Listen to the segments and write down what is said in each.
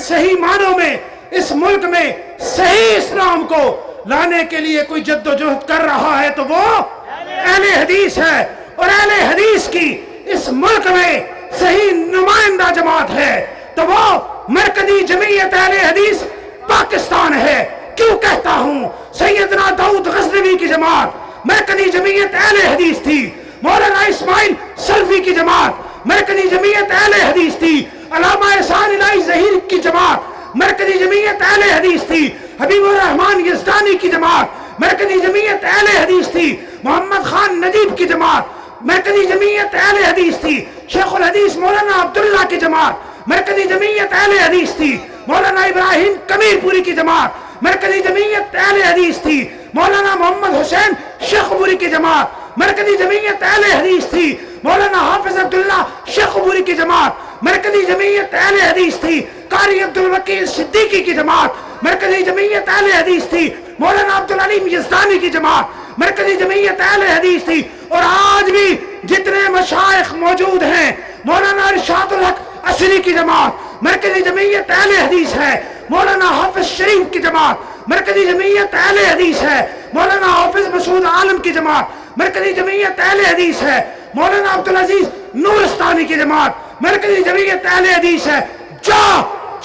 صحیح معنوں میں اس ملک میں صحیح اسلام کو لانے کے لیے کوئی جدوجہد کر رہا ہے تو وہ اہل حدیث ہے، اور اہل حدیث کی اس ملک میں صحیح نمائندہ جماعت ہے تو وہ مرکزی جمعیت اہل حدیث پاکستان ہے۔ کیوں کہتا ہوں؟ سیدنا داؤد غزنوی کی جماعت مرکزی جمعیت اہل حدیث تھی، مولانا اسماعیل سلفی کی جماعت مرکزی جمعیت اہل حدیث تھی، علامہ احسان الہی ظہیر کی جماعت مرکزی جمعیت اہل حدیث تھی، حبیب الرحمن یزدانی کی جماعت مرکزی جمعیت اہل حدیث تھی، محمد خان نجیب کی جماعت مرکزی جمعیت اہل حدیث تھی، شیخ الحدیث مولانا عبداللہ کی جماعت مرکزی جمعیت اہل حدیث تھی، مولانا ابراہیم کمیر پوری کی جماعت مرکزی جمعیت اہل حدیث تھی، مولانا محمد حسین شیخ پوری کی جماعت مرکزی جمعیت اہل حدیث تھی، مولانا حافظ عبداللہ شیخ پوری کی جماعت مرکزی جمعیت اہل حدیث تھی، قاری عبدالوکیل صدیقی کی جماعت مرکزی جمعیت اہل حدیث تھی، مولانا عبدالعلیم یزدانی کی جماعت مرکزی جمعیت اہل حدیث تھی، اور آج بھی جتنے مشائخ موجود ہیں، مولانا ارشاد الحق عصری کی جماعت مرکزی جمعیت اہل حدیث ہے، مولانا حافظ شریف کی جماعت مرکزی جمعیت اہل حدیث ہے، مولانا حافظ مسعود عالم کی جماعت مرکزی جمعیت اہل حدیث ہے، مولانا عبدالعزیز نورستانی کی جماعت مرکزی جمعیت اہل حدیث ہے۔ جو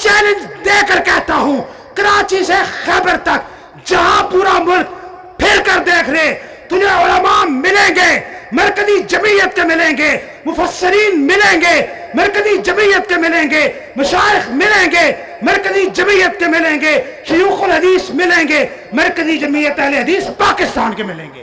چیلنج دے کر کہتا ہوں، کراچی سے خیبر تک جہاں پورا ملک پھر کر دیکھ لے، تجھے علماء ملیں گے، مرکزی جمعیت کے ملیں گے، مفسرین ملیں گے، مرکزی جمعیت کے ملیں گے، مشائخ ملیں گے، مرکزی جمعیت کے ملیں گے، شیوخ الحدیث ملیں گے، مرکزی جمعیت اہل حدیث پاکستان کے ملیں گے۔